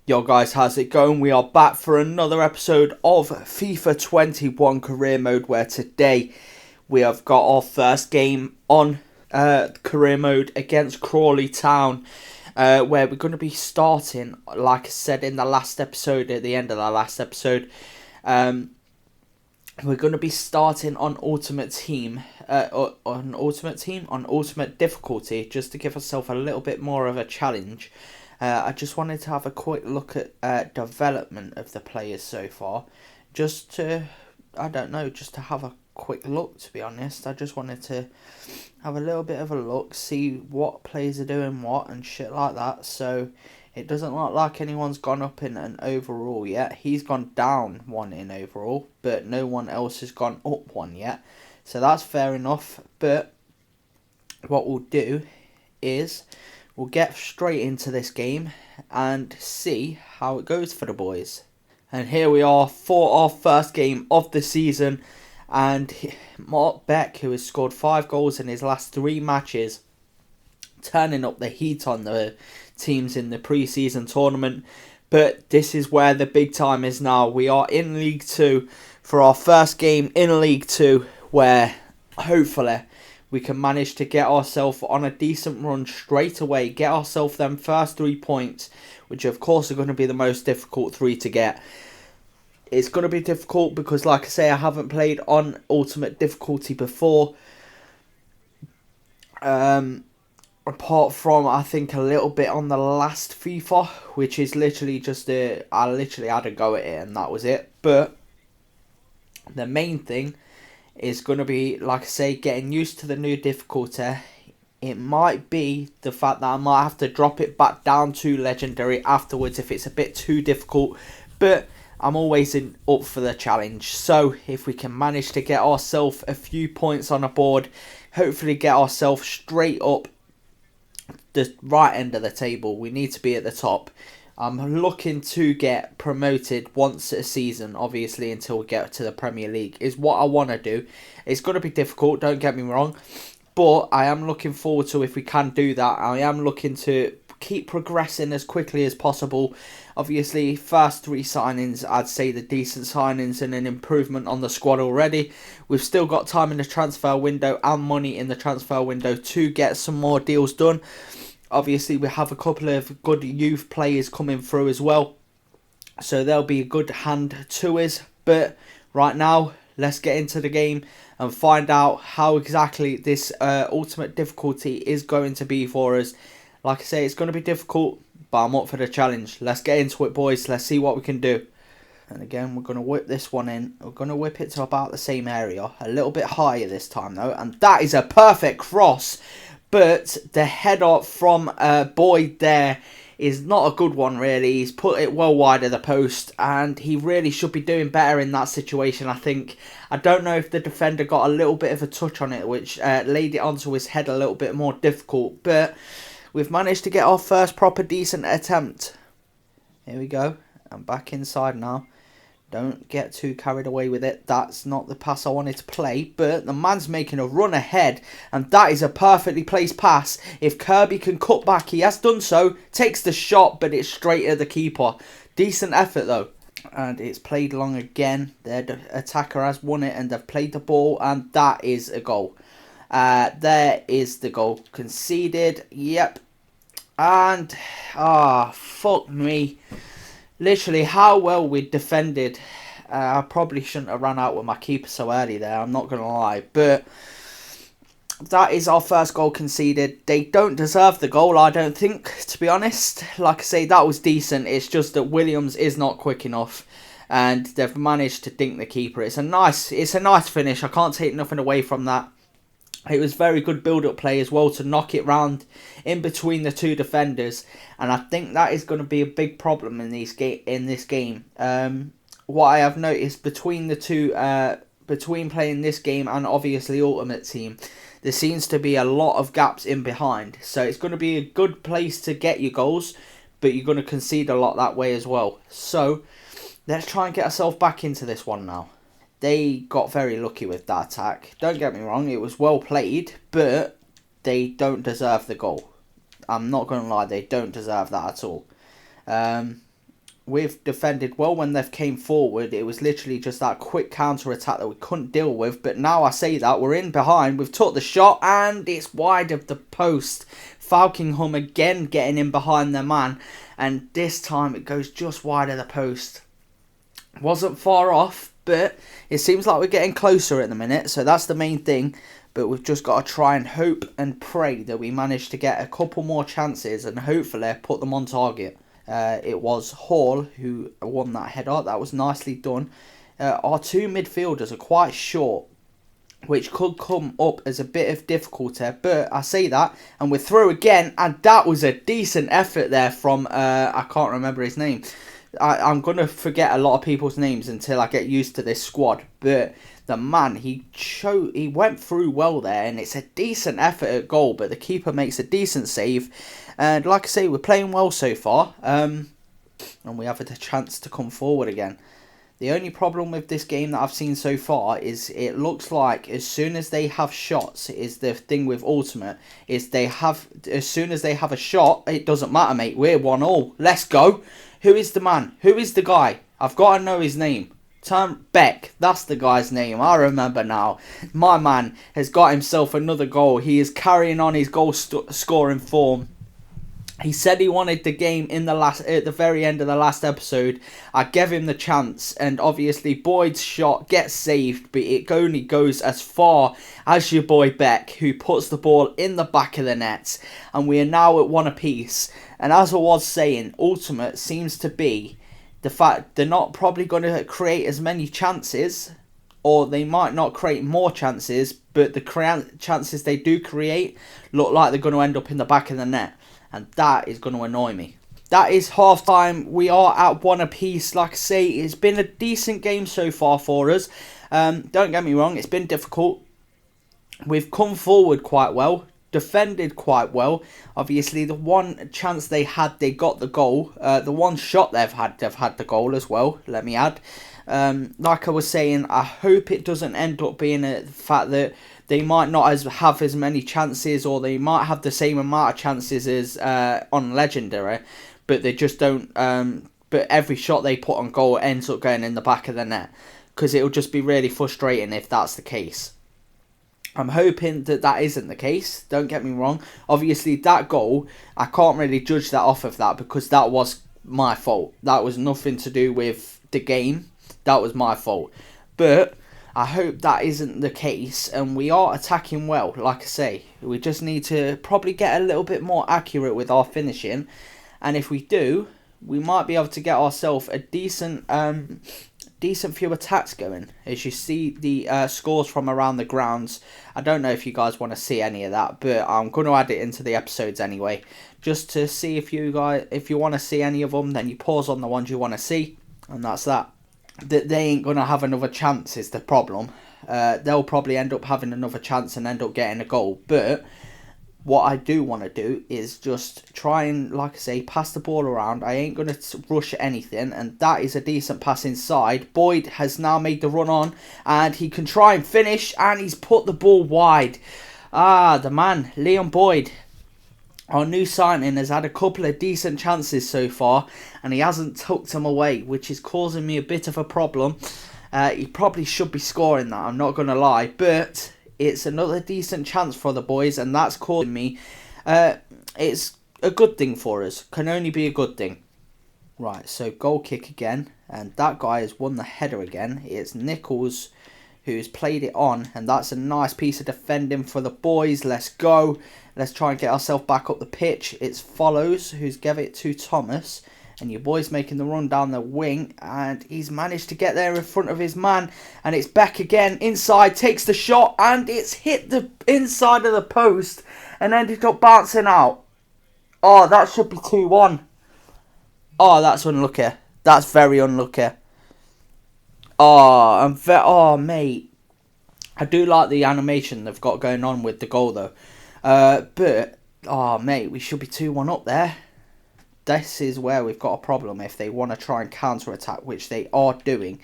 Yo guys, how's it going? We are back for another episode of FIFA 21 career mode, where today we have got our first game on career mode against Crawley Town, where we're going to be starting, like I said in the last episode, at the end of the last episode, we're going to be starting on Ultimate Team, on Ultimate Difficulty, just to give ourselves a little bit more of a challenge. I just wanted to have a quick look at development of the players so far, just to have a quick look, to be honest. I just wanted to have a little bit of a look, see what players are doing what and shit like that. So it doesn't look like anyone's gone up in an overall yet. He's gone down one in overall, but no one else has gone up one yet. So that's fair enough. But what we'll do is we'll get straight into this game and see how it goes for the boys. And here we are for our first game of the season. And Mark Beck, who has scored 5 goals in his last 3 matches, turning up the heat on the teams in the pre-season tournament. But this is where the big time is now. We are in League 2 for our first game in League 2, where hopefully we can manage to get ourselves on a decent run straight away. Get ourselves them first 3 points, which of course are going to be the most difficult 3 to get. It's going to be difficult because, like I say, I haven't played on Ultimate Difficulty before. Apart from, I think, a little bit on the last FIFA, which is literally just I literally had a go at it and that was it. But the main thing is going to be, like I say, getting used to the new difficulty. It might be the fact that I might have to drop it back down to Legendary afterwards if it's a bit too difficult. But I'm always up for the challenge. So if we can manage to get ourselves a few points on the board, hopefully get ourselves straight up the right end of the table. We need to be at the top. I'm looking to get promoted once a season, obviously, until we get to the Premier League, is what I want to do. It's going to be difficult, don't get me wrong, but I am looking forward to, if we can do that, I am looking to keep progressing as quickly as possible. Obviously, first 3 signings, I'd say the decent signings and an improvement on the squad already. We've still got time in the transfer window and money in the transfer window to get some more deals done. Obviously, we have a couple of good youth players coming through as well, so they'll be a good hand to us. But right now, let's get into the game and find out how exactly this Ultimate Difficulty is going to be for us. Like I say, it's going to be difficult, but I'm up for the challenge. Let's get into it, boys. Let's see what we can do. And again, we're going to whip this one in. We're going to whip it to about the same area. A little bit higher this time, though. And that is a perfect cross. But the header from Boyd there is not a good one, really. He's put it well wide of the post, and he really should be doing better in that situation, I think. I don't know if the defender got a little bit of a touch on it, which laid it onto his head a little bit more difficult. But we've managed to get our first proper decent attempt. Here we go. I'm back inside now. Don't get too carried away with it. That's not the pass I wanted to play. But the man's making a run ahead. And that is a perfectly placed pass. If Kirby can cut back, he has done so. Takes the shot, but it's straight at the keeper. Decent effort, though. And it's played long again. The attacker has won it, and they've played the ball. And that is a goal. There is the goal conceded. Yep. And, fuck me. Literally, how well we defended. I probably shouldn't have run out with my keeper so early there, I'm not going to lie. But that is our first goal conceded. They don't deserve the goal, I don't think, to be honest. Like I say, that was decent. It's just that Williams is not quick enough, and they've managed to dink the keeper. It's a nice finish. I can't take nothing away from that. It was very good build-up play as well to knock it round in between the 2 defenders, and I think that is going to be a big problem in this game. What I have noticed between the 2, between playing this game and obviously Ultimate Team, there seems to be a lot of gaps in behind. So it's going to be a good place to get your goals, but you're going to concede a lot that way as well. So let's try and get ourselves back into this one now. They got very lucky with that attack. Don't get me wrong, it was well played, but they don't deserve the goal. I'm not going to lie, they don't deserve that at all. we've defended well when they've came forward. It was literally just that quick counter-attack that we couldn't deal with. But now I say that, we're in behind. We've took the shot and it's wide of the post. Falkingham again getting in behind their man. And this time it goes just wide of the post. Wasn't far off, but it seems like we're getting closer at the minute. So that's the main thing. But we've just got to try and hope and pray that we manage to get a couple more chances and hopefully put them on target. It was Hall who won that header. That was nicely done. Our two midfielders are quite short, which could come up as a bit of difficulty. But I say that, and we're through again. And that was a decent effort there from, I can't remember his name. I'm going to forget a lot of people's names until I get used to this squad. But the man, he went through well there, and it's a decent effort at goal, but the keeper makes a decent save. And like I say, we're playing well so far, and we have a chance to come forward again. The only problem with this game that I've seen so far is it looks like as soon as they have shots, is the thing with Ultimate, is as soon as they have a shot, it doesn't matter, mate. We're 1-1. Let's go. Who is the man? Who is the guy? I've got to know his name. Beck, that's the guy's name. I remember now. My man has got himself another goal. He is carrying on his goal scoring form. He said he wanted the game at the very end of the last episode. I gave him the chance, and obviously Boyd's shot gets saved, but it only goes as far as your boy Beck, who puts the ball in the back of the net, and we are now at 1 apiece. And as I was saying, Ultimate seems to be the fact they're not probably going to create as many chances, or they might not create more chances, but the chances they do create look like they're going to end up in the back of the net. And that is going to annoy me. That is half time. We are at 1 apiece. Like I say, it's been a decent game so far for us. Don't get me wrong, it's been difficult. We've come forward quite well, defended quite well. Obviously, the one chance they had, they got the goal. The one shot they've had the goal as well, let me add. Like I was saying, I hope it doesn't end up being the fact that they might not have as many chances, or they might have the same amount of chances as on Legendary, but they just don't. But every shot they put on goal ends up going in the back of the net, because it'll just be really frustrating if that's the case. I'm hoping that isn't the case. Don't get me wrong. Obviously, that goal, I can't really judge that off of that, because that was my fault. That was nothing to do with the game. That was my fault. But I hope that isn't the case, and we are attacking well. Like I say, we just need to probably get a little bit more accurate with our finishing, and if we do, we might be able to get ourselves a decent few attacks going. As you see the scores from around the grounds, I don't know if you guys want to see any of that, but I'm going to add it into the episodes anyway, just to see if you want to see any of them. Then you pause on the ones you want to see, and that's that. That they ain't going to have another chance is the problem. They'll probably end up having another chance and end up getting a goal. But what I do want to do is just try and, like I say, pass the ball around. I ain't going to rush anything. And that is a decent pass inside. Boyd has now made the run on, and he can try and finish, and he's put the ball wide. The man, Leon Boyd, our new signing, has had a couple of decent chances so far, and he hasn't tucked them away, which is causing me a bit of a problem. He probably should be scoring that, I'm not going to lie, but it's another decent chance for the boys, and that's causing me. It's a good thing for us, can only be a good thing. Right, so goal kick again, and that guy has won the header again. It's Nichols who's played it on, and that's a nice piece of defending for the boys. Let's go. Let's try and get ourselves back up the pitch. It's Follows who's gave it to Thomas, and your boy's making the run down the wing, and he's managed to get there in front of his man, and it's Beck again inside, takes the shot, and it's hit the inside of the post and ended up bouncing out. Oh, that should be 2-1. Oh, that's unlucky. That's very unlucky. Oh, mate. I do like the animation they've got going on with the goal, though. But, mate, we should be 2-1 up there. This is where we've got a problem if they want to try and counter-attack, which they are doing.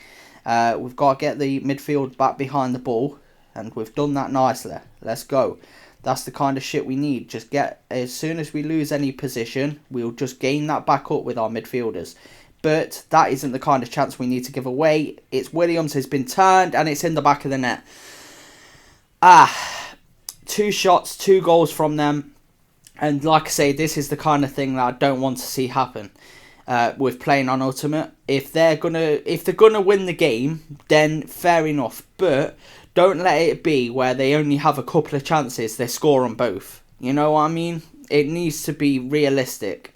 We've got to get the midfield back behind the ball, and we've done that nicely. Let's go. That's the kind of shit we need. Just get, as soon as we lose any position, we'll just gain that back up with our midfielders. but that isn't the kind of chance we need to give away. It's Williams has been turned, and it's in the back of the net. 2 shots, 2 goals from them. And like I say, this is the kind of thing that I don't want to see happen with playing on Ultimate. If they're gonna win the game, then fair enough. But don't let it be where they only have a couple of chances, they score on both. You know what I mean? It needs to be realistic,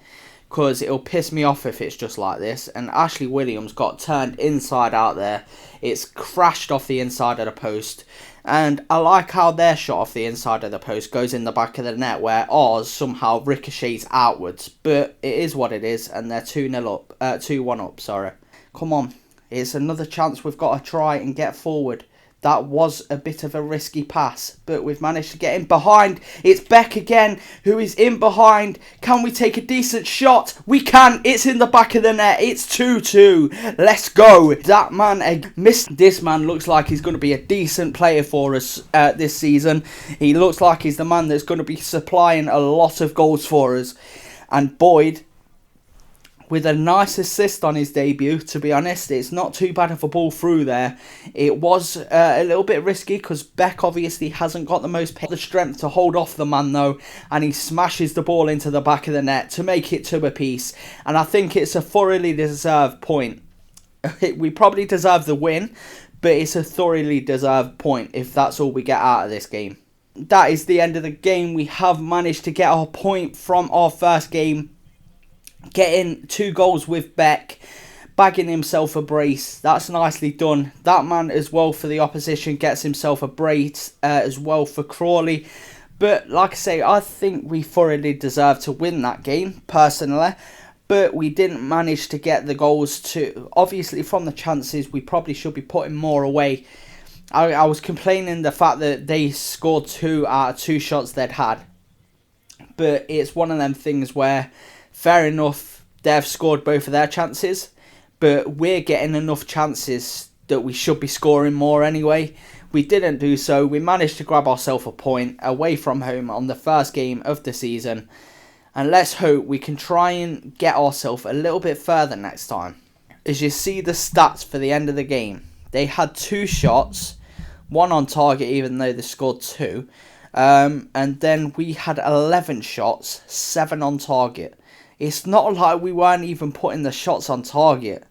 because it'll piss me off if it's just like this. And Ashley Williams got turned inside out there. It's crashed off the inside of the post. And I like how their shot off the inside of the post goes in the back of the net, where ours somehow ricochets outwards. But it is what it is, and they're 2-1 up, sorry. Come on, it's another chance we've got to try and get forward. That was a bit of a risky pass, but we've managed to get in behind. It's Beck again, who is in behind. Can we take a decent shot? We can. It's in the back of the net. It's 2-2. Let's go. That man missed. This man looks like he's going to be a decent player for us this season. He looks like he's the man that's going to be supplying a lot of goals for us. And Boyd, with a nice assist on his debut, to be honest. It's not too bad of a ball through there. It was a little bit risky, because Beck obviously hasn't got the strength to hold off the man though, and he smashes the ball into the back of the net to make it 2 apiece. And I think it's a thoroughly deserved point. We probably deserve the win, but it's a thoroughly deserved point if that's all we get out of this game. That is the end of the game. We have managed to get our point from our first game, getting 2 goals with Beck, bagging himself a brace. That's nicely done. That man as well for the opposition gets himself a brace as well for Crawley. But like I say, I think we thoroughly deserved to win that game, personally. But we didn't manage to get the goals to... Obviously, from the chances, we probably should be putting more away. I was complaining the fact that they scored 2 out of 2 shots they'd had. But it's one of them things where... Fair enough, they've scored both of their chances, but we're getting enough chances that we should be scoring more anyway. We didn't do so. We managed to grab ourselves a point away from home on the first game of the season. And let's hope we can try and get ourselves a little bit further next time. As you see the stats for the end of the game, they had 2 shots, 1 on target even though they scored 2. And then we had 11 shots, 7 on target. It's not like we weren't even putting the shots on target.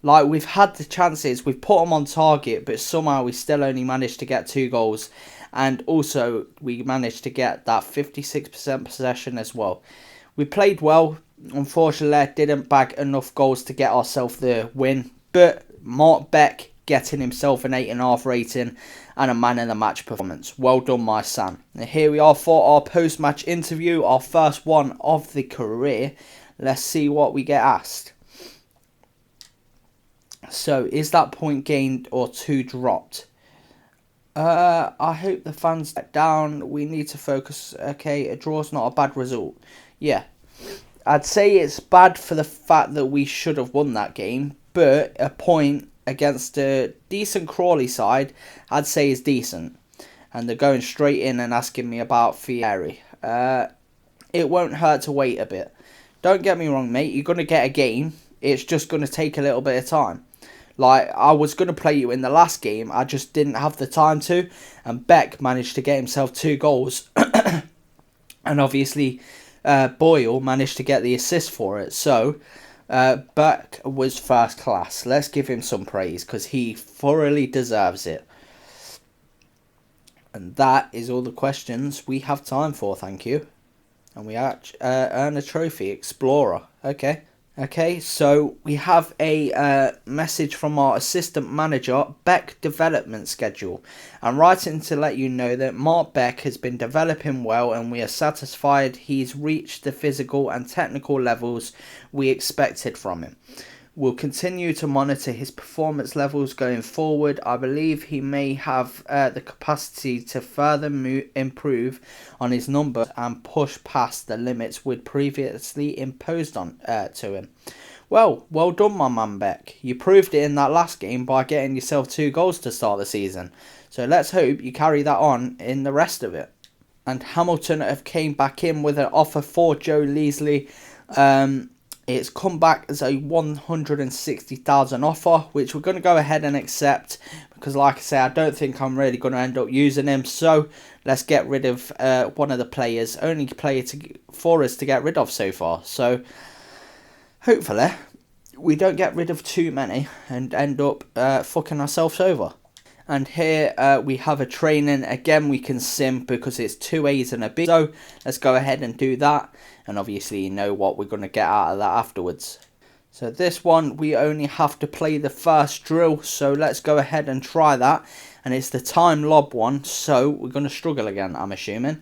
Like, we've had the chances, we've put them on target, but somehow we still only managed to get 2 goals. And also, we managed to get that 56% possession as well. We played well. Unfortunately, didn't bag enough goals to get ourselves the win. But Mark Beck getting himself an 8.5 rating and a man in the match performance. Well done, my son. And here we are for our post-match interview, our first one of the career. Let's see what we get asked. So, is that point gained or 2 dropped? I hope the fans let down. We need to focus. Okay, a draw's not a bad result. Yeah, I'd say it's bad for the fact that we should have won that game, but a point against a decent Crawley side, I'd say is decent. And they're going straight in and asking me about Fieri. It won't hurt to wait a bit. Don't get me wrong, mate. You're going to get a game. It's just going to take a little bit of time. Like, I was going to play you in the last game. I just didn't have the time to. And Beck managed to get himself 2 goals. And obviously, Boyle managed to get the assist for it. So... Beck was first class. Let's give him some praise, because he thoroughly deserves it. And that is all the questions we have time for, thank you. And we earn a trophy, Explorer. Okay, so we have a message from our assistant manager, Beck Development Schedule. I'm writing to let you know that Mark Beck has been developing well, and we are satisfied he's reached the physical and technical levels we expected from him. We'll continue to monitor his performance levels going forward. I believe he may have the capacity to further improve on his numbers and push past the limits we'd previously imposed on to him. Well done, my man Beck. You proved it in that last game by getting yourself 2 goals to start the season. So let's hope you carry that on in the rest of it. And Hamilton have came back in with an offer for Joe Leasley. It's come back as a 160,000 offer, which we're going to go ahead and accept because, like I say, I don't think I'm really going to end up using him. So let's get rid of one of the players, only player for us to get rid of so far. So hopefully we don't get rid of too many and end up fucking ourselves over. And here we have a training. Again, we can sim because it's 2 A's and a B. So let's go ahead and do that. And obviously you know what we're going to get out of that afterwards. So this one, we only have to play the first drill. So let's go ahead and try that. And it's the time lob one. So we're going to struggle again, I'm assuming.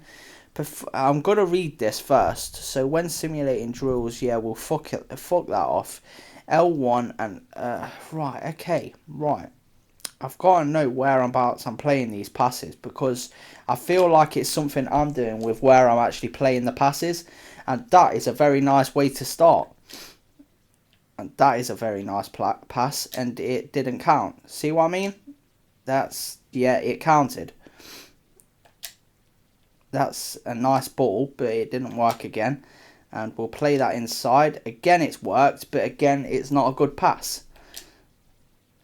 I'm going to read this first. So when simulating drills, yeah, we'll fuck that off. L1 and... right, okay, right. I've got to know whereabouts I'm playing these passes because I feel like it's something I'm doing with where I'm actually playing the passes, and that is a very nice way to start. And that is a very nice pass, and it didn't count. See what I mean? Yeah, it counted. That's a nice ball, but it didn't work again. And we'll play that inside. Again, it's worked, but again, it's not a good pass.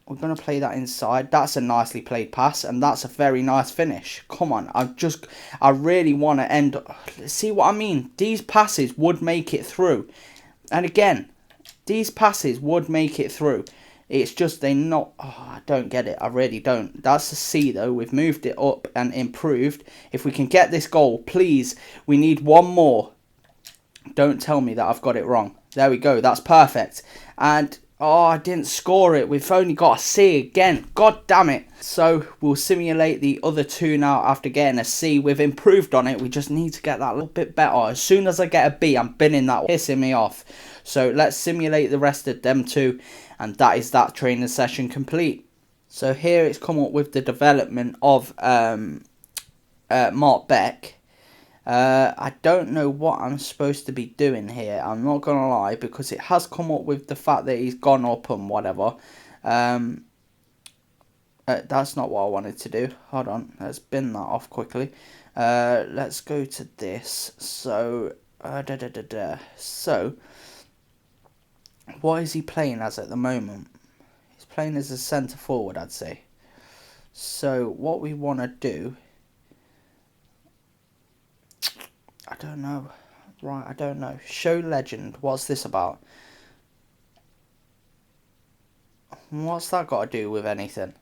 We're going to play that inside. That's a nicely played pass. And that's a very nice finish. Come on. I really want to end... See what I mean? These passes would make it through. And again, these passes would make it through. It's just they not... Oh, I don't get it. I really don't. That's a C though. We've moved it up and improved. If we can get this goal, please. We need one more. Don't tell me that I've got it wrong. There we go. That's perfect. And... oh, I didn't score it. We've only got a C again. God damn it. So we'll simulate the other two now after getting a C. We've improved on it. We just need to get that a little bit better. As soon as I get a B, I'm binning that, pissing me off. So let's simulate the rest of them two. And that is that training session complete. So here it's come up with the development of Mark Beck. I don't know what I'm supposed to be doing here. I'm not going to lie, because it has come up with the fact that he's gone up and whatever. That's not what I wanted to do. Hold on, let's bin that off quickly. Let's go to this. So, So, what is he playing as at the moment? He's playing as a centre forward, I'd say. So, what we want to do... I don't know. Right, I don't know. Show legend. What's this about? What's that got to do with anything?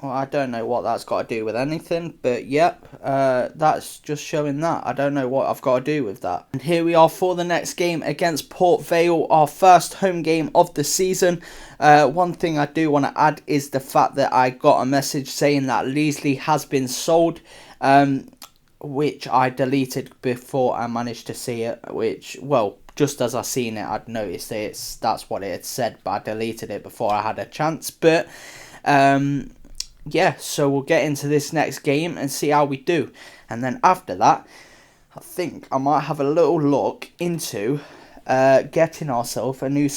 Well, I don't know what that's got to do with anything, but yep, that's just showing that. I don't know what I've got to do with that. And here we are for the next game against Port Vale, our first home game of the season. One thing I do want to add is the fact that I got a message saying that Leasley has been sold, which I deleted before I managed to see it, which, well, just as I seen it, I'd noticed that's what it had said, but I deleted it before I had a chance. But, yeah, so we'll get into this next game and see how we do. And then after that, I think I might have a little look into getting ourselves a new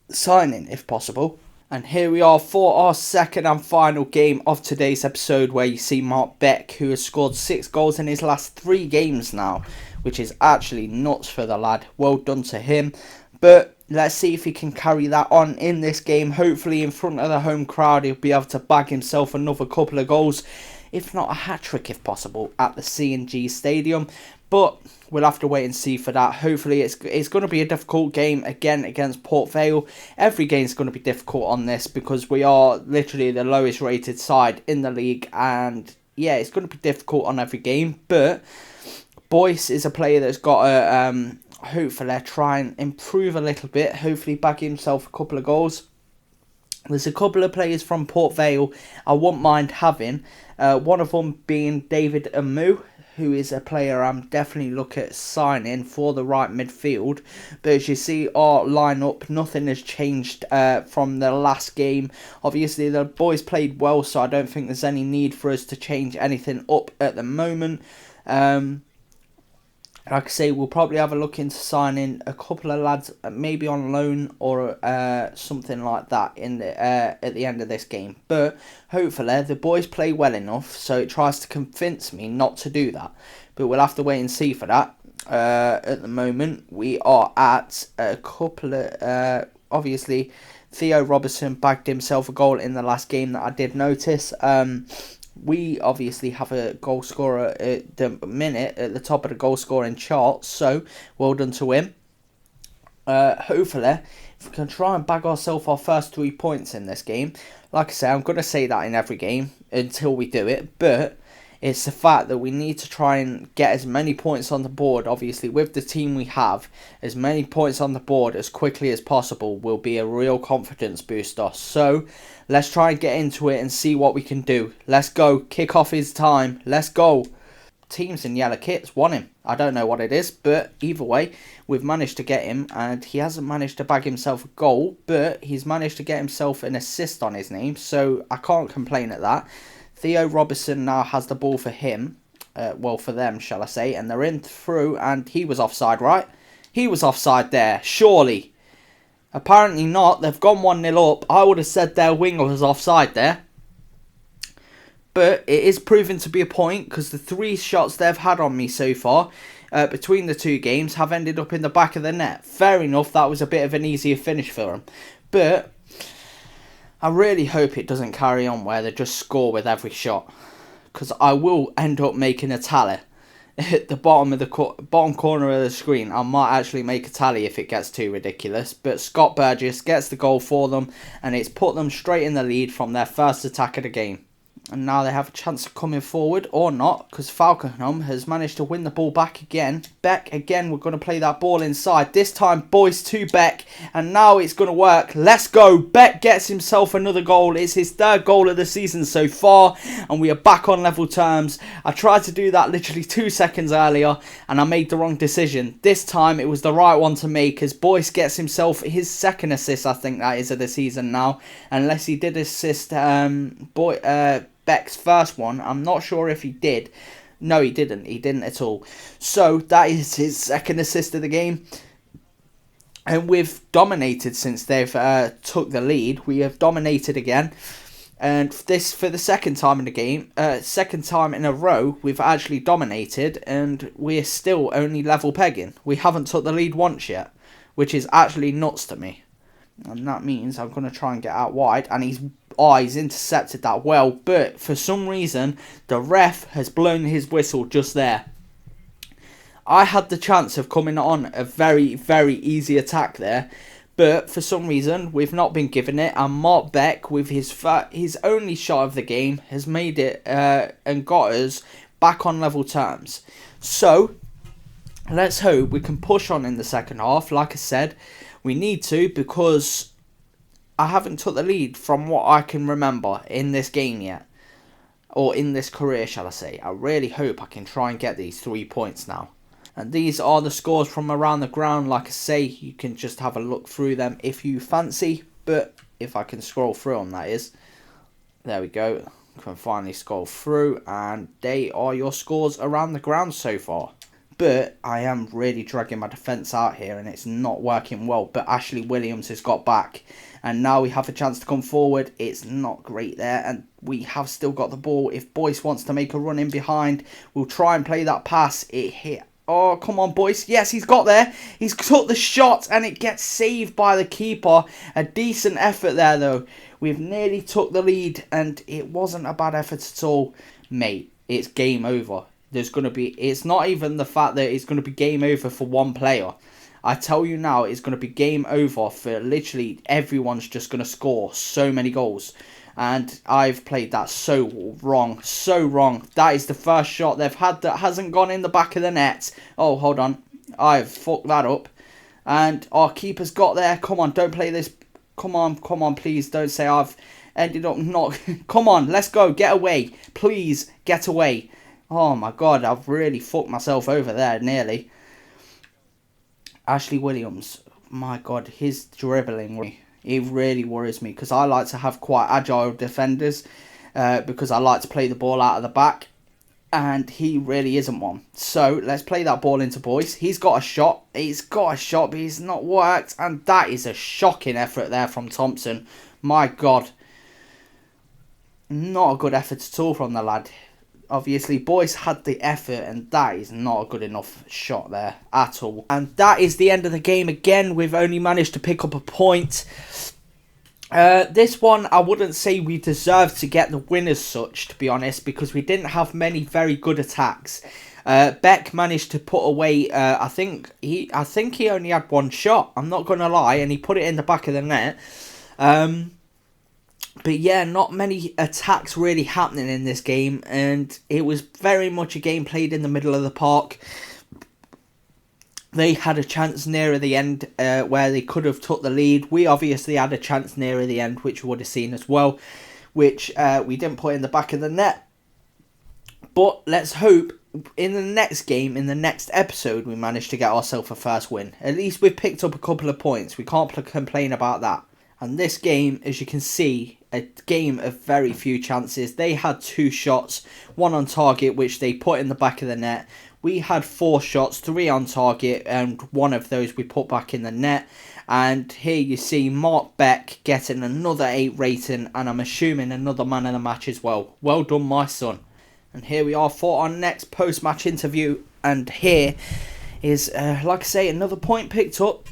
signing, if possible. And here we are for our second and final game of today's episode, where you see Mark Beck, who has scored 6 goals in his last 3 games now, which is actually nuts for the lad. Well done to him. But let's see if he can carry that on in this game. Hopefully in front of the home crowd, he'll be able to bag himself another couple of goals, if not a hat-trick if possible, at the C&G Stadium. But we'll have to wait and see for that. Hopefully it's going to be a difficult game again against Port Vale. Every game is going to be difficult on this because we are literally the lowest rated side in the league. And yeah, it's going to be difficult on every game. But Boyce is a player that's got to hopefully try and improve a little bit. Hopefully bag himself a couple of goals. There's a couple of players from Port Vale I wouldn't mind having. One of them being David Amu, who is a player I'm definitely looking at signing for the right midfield. But as you see, our lineup, nothing has changed from the last game. Obviously, the boys played well, so I don't think there's any need for us to change anything up at the moment. Like I say, we'll probably have a look into signing a couple of lads, maybe on loan or something like that in the at the end of this game. But hopefully the boys play well enough, so it tries to convince me not to do that. But we'll have to wait and see for that. At the moment, we are at a couple of... obviously, Theo Robertson bagged himself a goal in the last game that I did notice. We obviously have a goal scorer at the minute at the top of the goal scoring chart, so well done to him. Hopefully, if we can try and bag ourselves our first 3 points in this game. Like I say, I'm going to say that in every game until we do it, but it's the fact that we need to try and get as many points on the board. Obviously, with the team we have, as many points on the board as quickly as possible will be a real confidence booster. So, let's try and get into it and see what we can do. Let's go. Kick-off is time. Let's go. Teams in yellow kits want him. I don't know what it is, but either way, we've managed to get him, and he hasn't managed to bag himself a goal, but he's managed to get himself an assist on his name, so I can't complain at that. Theo Robertson now has the ball for him, well, for them, shall I say, and they're in through, and he was offside, right? He was offside there, surely. Apparently not. They've gone 1-0 up. I would have said their winger was offside there. But it is proven to be a point because the 3 shots they've had on me so far between the 2 games have ended up in the back of the net. Fair enough, that was a bit of an easier finish for them. But I really hope it doesn't carry on where they just score with every shot, because I will end up making a tally. At the bottom of the bottom corner of the screen, I might actually make a tally if it gets too ridiculous. But Scott Burgess gets the goal for them, and it's put them straight in the lead from their first attack of the game. And now they have a chance of coming forward, or not, because Falkenholm has managed to win the ball back again. Beck, again, we're going to play that ball inside. This time, Boyce to Beck, and now it's going to work. Let's go. Beck gets himself another goal. It's his 3rd goal of the season so far, and we are back on level terms. I tried to do that literally 2 seconds earlier, and I made the wrong decision. This time, it was the right one to make, as Boyce gets himself his 2nd assist, I think that is, of the season now. Unless he did assist Beck's first one. I'm not sure if he did. No, he didn't. He didn't at all. So, that is his 2nd assist of the game. And we've dominated since they've took the lead. We have dominated again. And this, for the 2nd time in the game, 2nd time in a row, we've actually dominated. And we're still only level pegging. We haven't took the lead once yet, which is actually nuts to me. And that means I'm going to try and get out wide. And he's intercepted that well. But for some reason, the ref has blown his whistle just there. I had the chance of coming on a very, very easy attack there. But for some reason, we've not been given it. And Mark Beck, with his only shot of the game, has made it and got us back on level terms. So, let's hope we can push on in the second half. Like I said, we need to, because I haven't took the lead from what I can remember in this game yet. Or in this career, shall I say. I really hope I can try and get these 3 points now. And these are the scores from around the ground. Like I say, you can just have a look through them if you fancy. But if I can scroll through them, that is. There we go. Can finally scroll through. And they are your scores around the ground so far. But I am really dragging my defence out here, and it's not working well. But Ashley Williams has got back, and now we have a chance to come forward. It's not great there, and we have still got the ball. If Boyce wants to make a run in behind, we'll try and play that pass. It hit. Oh, come on, Boyce. Yes, he's got there. He's took the shot, and it gets saved by the keeper. A decent effort there, though. We've nearly took the lead, and it wasn't a bad effort at all. Mate, it's game over. It's not even the fact that it's going to be game over for one player. I tell you now, it's going to be game over for literally everyone's just going to score so many goals. And I've played that so wrong, so wrong. That is the first shot they've had that hasn't gone in the back of the net. Oh, hold on. I've fucked that up. And our keeper's got there. Come on, don't play this. Come on, please. Don't say I've ended up not. Come on, let's go. Get away. Please, get away. Oh my god, I've really fucked myself over there, nearly. Ashley Williams, my god, his dribbling, it really worries me, because I like to have quite agile defenders, because I like to play the ball out of the back, and he really isn't one. So, let's play that ball into Boyce. He's got a shot, but he's not worked, and that is a shocking effort there from Thompson. My god. Not a good effort at all from the lad. Obviously, Boyce had the effort, and that is not a good enough shot there at all. And that is the end of the game again. We've only managed to pick up a point. This one, I wouldn't say we deserved to get the win as such, to be honest, because we didn't have many very good attacks. Beck managed to put away, I think he only had one shot, I'm not going to lie, and he put it in the back of the net. But yeah, not many attacks really happening in this game, and it was very much a game played in the middle of the park. They had a chance nearer the end where they could have took the lead. We obviously had a chance nearer the end, which we would have seen as well, which we didn't put in the back of the net. But let's hope in the next game, in the next episode, we manage to get ourselves a first win. At least we've picked up a couple of points. We can't complain about that. And this game, as you can see, a game of very few chances. They had 2 shots, 1 on target, which they put in the back of the net. We had 4 shots, 3 on target, and 1 of those we put back in the net. And here you see Mark Beck getting another 8 rating, and I'm assuming another man of the match as well. Well done, my son. And here we are for our next post-match interview. And here is, like I say, another point picked up.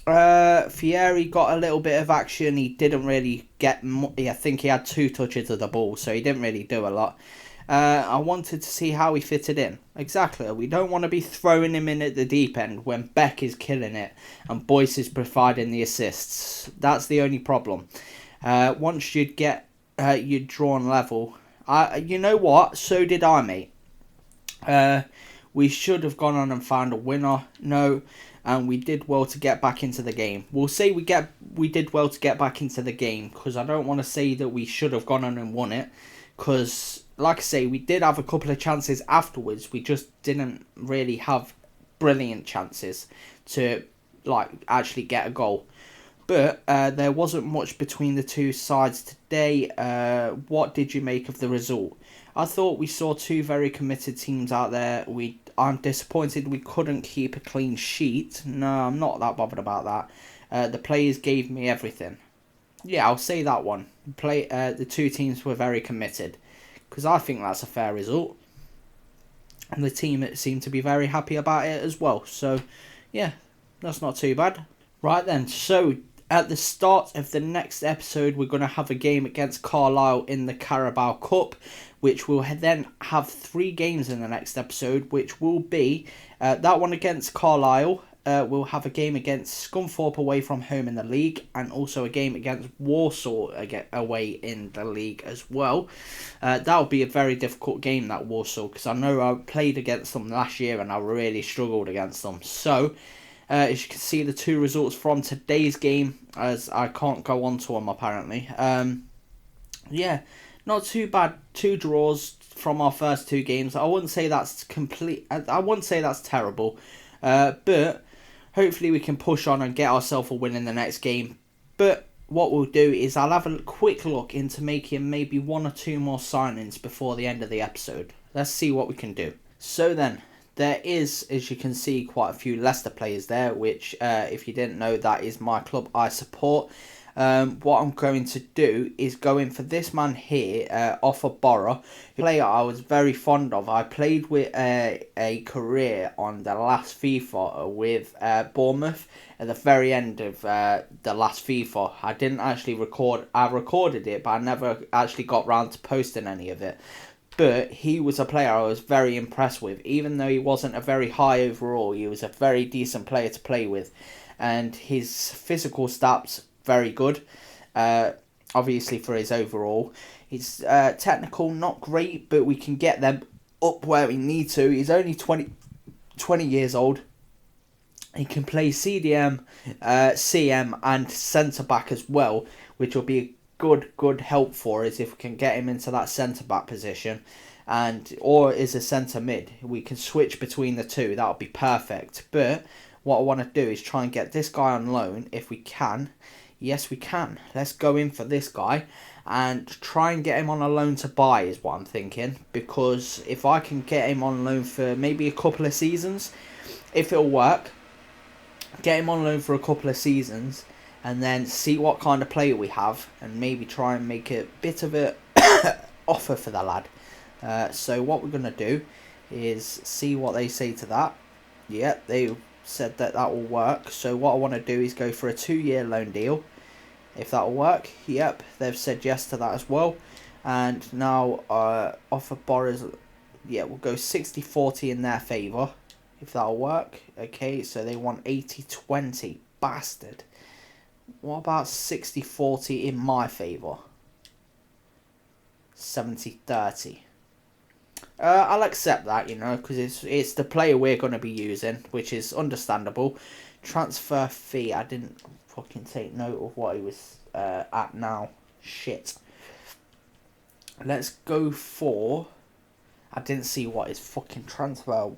Fieri got a little bit of action. He didn't really get I think he had 2 touches of the ball, so he didn't really do a lot. I wanted to see how he fitted in. Exactly. We don't want to be throwing him in at the deep end when Beck is killing it and Boyce is providing the assists. That's the only problem. Once you'd get you'd drawn level, you know what? So did I, mate. We should have gone on and found a winner. No. And we did well to get back into the game. We'll say we did well to get back into the game, because I don't want to say that we should have gone on and won it, because like I say, we did have a couple of chances afterwards. We just didn't really have brilliant chances to like actually get a goal. But there wasn't much between the two sides today. What did you make of the result? I thought we saw 2 very committed teams out there. I'm disappointed we couldn't keep a clean sheet. No, I'm not that bothered about that. The players gave me everything. Yeah, I'll say that one. The 2 teams were very committed, because I think that's a fair result. And the team seemed to be very happy about it as well. So, yeah, that's not too bad. Right then, so at the start of the next episode, we're going to have a game against Carlisle in the Carabao Cup, which will then have 3 games in the next episode, which will be that one against Carlisle. We'll have a game against Scunthorpe away from home in the league, and also a game against Warsaw away in the league as well. That'll be a very difficult game, that Warsaw, because I know I played against them last year and I really struggled against them. So, as you can see, the 2 results from today's game, as I can't go on to them apparently. Yeah, not too bad. 2 draws from our first 2 games. I wouldn't say that's I wouldn't say that's terrible. But hopefully we can push on and get ourselves a win in the next game. But what we'll do is I'll have a quick look into making maybe 1 or 2 more signings before the end of the episode. Let's see what we can do. So then, there is, as you can see, quite a few Leicester players there, which, if you didn't know, that is my club I support. What I'm going to do is go in for this man here, off of Borough, a player I was very fond of. I played with a career on the last FIFA with Bournemouth at the very end of the last FIFA. I didn't actually I recorded it, but I never actually got round to posting any of it. But he was a player I was very impressed with. Even though he wasn't a very high overall, he was a very decent player to play with. And his physical stats, very good. Obviously for his overall. His technical, not great, but we can get them up where we need to. He's only 20 years old. He can play CDM, CM and centre-back as well, which will be good help for us if we can get him into that centre back position, or as a centre mid. We can switch between the 2. That would be perfect. But what I want to do is try and get this guy on loan if we can. Yes, we can. Let's go in for this guy and try and get him on a loan to buy is what I'm thinking, because if I can get him on loan for maybe a couple of seasons, if it'll work, get him on loan for a couple of seasons and then see what kind of player we have, and maybe try and make a bit of a offer for the lad. So what we're going to do is see what they say to that. Yep, they said that that will work. So what I want to do is go for a 2-year loan deal. If that will work, yep, they've said yes to that as well. And now offer borrowers, yeah, we'll go 60-40 in their favour. If that'll work. Okay, so they want 80-20. Bastard. What about 60-40 in my favour? 70-30. I'll accept that, you know, because it's the player we're going to be using, which is understandable. Transfer fee. I didn't fucking take note of what he was at now. Shit. Let's go for... I didn't see what his fucking transfer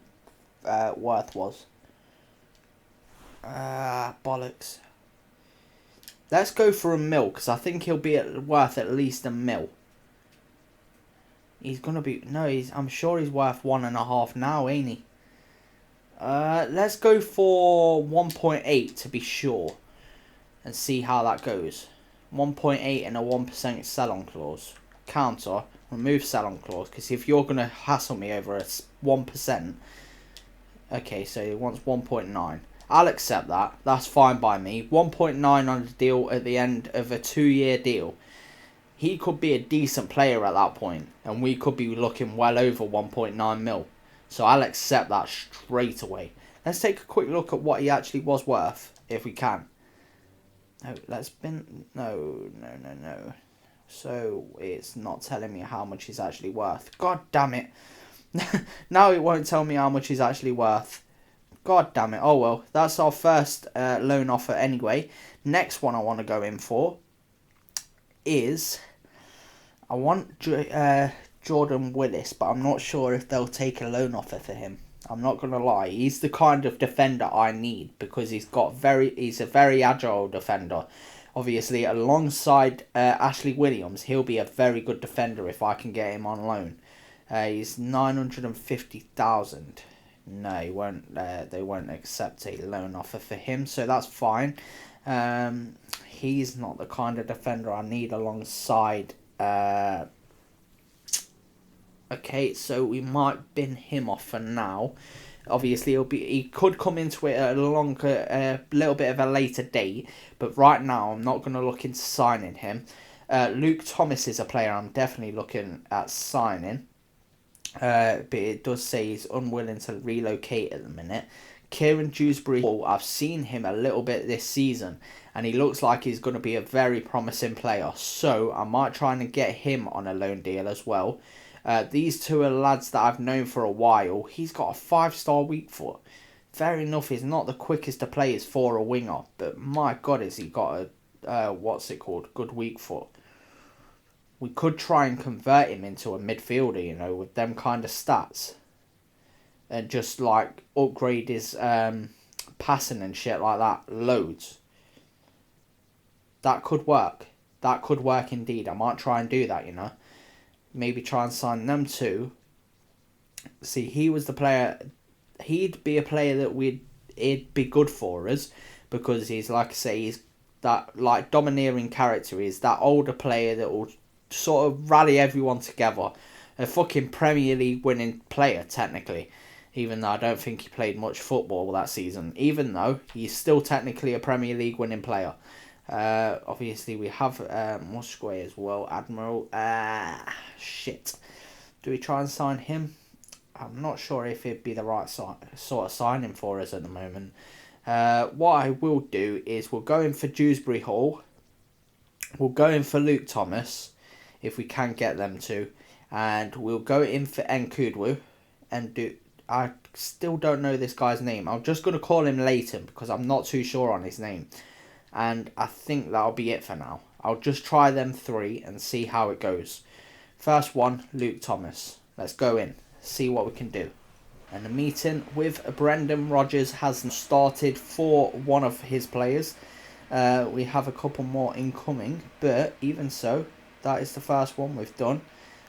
worth was. Bollocks. Let's go for $1 million, because I think he'll be worth at least $1 million. He's gonna be... No, I'm sure he's worth 1.5 now, ain't he? Let's go for 1.8 to be sure. And see how that goes. 1.8 and a 1% sell-on clause. Counter. Remove sell-on clause. Because if you're gonna hassle me over a 1%... Okay, so he wants 1.9. I'll accept that. That's fine by me. 1.9 on the deal at the end of a 2-year deal. He could be a decent player at that point, and we could be looking well over 1.9 mil. So I'll accept that straight away. Let's take a quick look at what he actually was worth, if we can. No, let's bin... No. So it's not telling me how much he's actually worth. God damn it. Now it won't tell me how much he's actually worth. God damn it. Oh well, that's our first loan offer anyway. Next one I want to go in for is... I want Jordan Willis, but I'm not sure if they'll take a loan offer for him. I'm not going to lie. He's the kind of defender I need because he's a very agile defender. Obviously, alongside Ashley Williams, he'll be a very good defender if I can get him on loan. He's 950,000. No, he won't. They won't accept a loan offer for him, so that's fine. He's not the kind of defender I need alongside. Okay, so we might bin him off for now. Obviously, he could come into it at a little bit of a later date, but right now I'm not going to look into signing him. Luke Thomas is a player I'm definitely looking at signing. But it does say he's unwilling to relocate at the minute. Kieran Dewsbury, I've seen him a little bit this season, and he looks like he's going to be a very promising player. So I might try and get him on a loan deal as well. These two are lads that I've known for a while. He's got a 5-star weak foot. Fair enough, he's not the quickest of players for a winger, but my God, has he got a good weak foot. We could try and convert him into a midfielder, you know, with them kind of stats. And just, like, upgrade his passing and shit like that. Loads. That could work. That could work indeed. I might try and do that, you know. Maybe try and sign them too. See, he was the player... He'd be a player that it'd be good for us. Because he's, like I say, he's that, like, domineering character. He's that older player that will sort of rally everyone together. A fucking Premier League winning player, technically. Even though I don't think he played much football that season. Even though he's still technically a Premier League winning player. Obviously we have Musgrave as well. Admiral. Shit. Do we try and sign him? I'm not sure if it'd be the right sort of signing for us at the moment. What I will do is we'll go in for Dewsbury Hall. We'll go in for Luke Thomas. If we can get them to. And we'll go in for Nkudwu. And I still don't know this guy's name. I'm just going to call him Leighton because I'm not too sure on his name. And I think that'll be it for now. I'll just try them 3 and see how it goes. First one, Luke Thomas. Let's go in. See what we can do. And the meeting with Brendan Rodgers has started for one of his players. We have a couple more incoming. But even so, that is the first one we've done.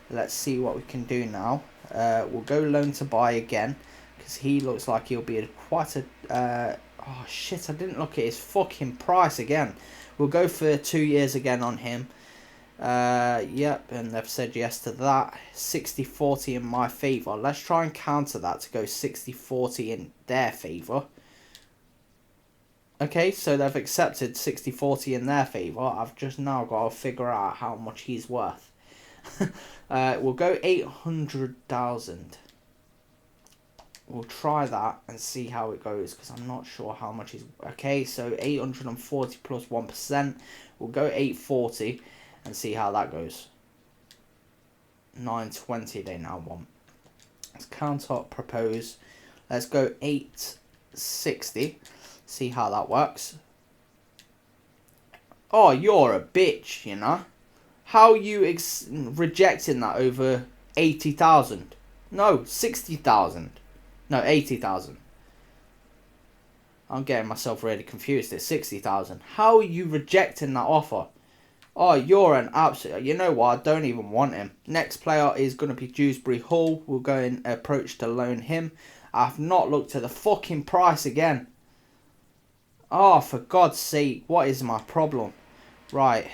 Let's see what we can do now. We'll go loan to buy again. Because he looks like he'll be quite a... oh shit, I didn't look at his fucking price again. We'll go for 2 years again on him. Yep, and they've said yes to that. 60-40 in my favour. Let's try and counter that to go 60-40 in their favour. Okay, so they've accepted 60-40 in their favour. I've just now got to figure out how much he's worth. We'll go 800,000. We'll try that and see how it goes, because I'm not sure how much he's... Okay, so 840 plus 1%. We'll go 840 and see how that goes. 920 they now want. Let's count up, propose. Let's go 860. See how that works. Oh, you're a bitch, you know. How are you rejecting that over 80,000? No, 60,000. No, 80,000. I'm getting myself really confused. It's 60,000. How are you rejecting that offer? Oh, you're an absolute... You know what? I don't even want him. Next player is going to be Dewsbury Hall. We'll go and approach to loan him. I've not looked at the fucking price again. Oh, for God's sake. What is my problem? Right.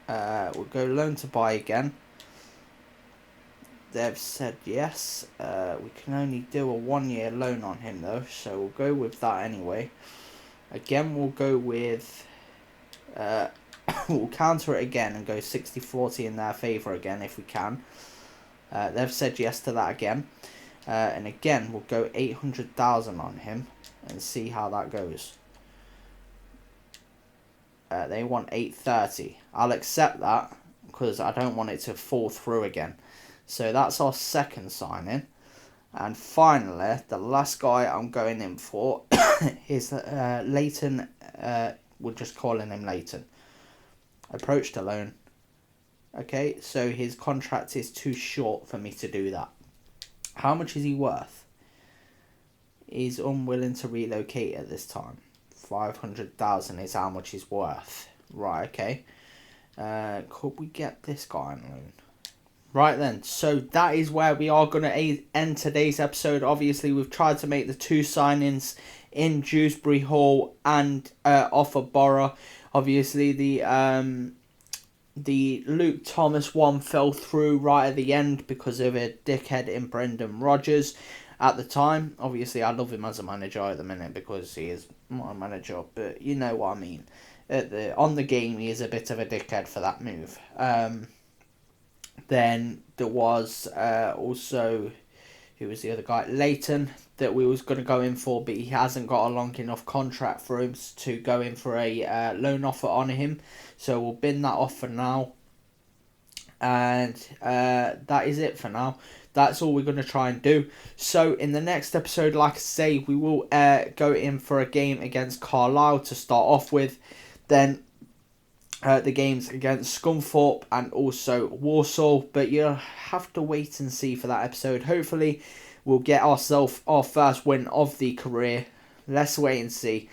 We'll go loan to buy again. They've said yes. We can only do a 1-year loan on him though, so we'll go with that anyway. Again, we'll go with... we'll counter it again and go 60-40 in their favour again if we can. They've said yes to that again. And again, we'll go 800,000 on him and see how that goes. They want 830. I'll accept that because I don't want it to fall through again. So that's our second signing. And finally, the last guy I'm going in for is Leighton. We're just calling him Leighton. Approach to loan. Okay, so his contract is too short for me to do that. How much is he worth? He's unwilling to relocate at this time. 500,000 is how much he's worth. Right, okay. Could we get this guy on loan? Right then, so that is where we are going to end today's episode. Obviously, we've tried to make the 2 signings in Dewsbury Hall and Offa Borough. Obviously, the Luke Thomas one fell through right at the end because of a dickhead in Brendan Rodgers at the time. Obviously, I love him as a manager at the minute because he is my manager, but you know what I mean. On the game, he is a bit of a dickhead for that move. Then there was also, who was the other guy? Leighton, that we was going to go in for, but he hasn't got a long enough contract for him to go in for a loan offer on him. So we'll bin that off for now. And that is it for now. That's all we're going to try and do. So in the next episode, like I say, we will go in for a game against Carlisle to start off with. Then the games against Scunthorpe and also Walsall, but you'll have to wait and see for that episode. Hopefully we'll get ourselves our first win of the career. Let's wait and see.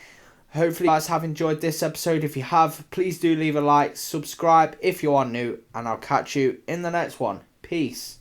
Hopefully you guys have enjoyed this episode. If you have, please do leave a like, subscribe if you are new, and I'll catch you in the next one. Peace.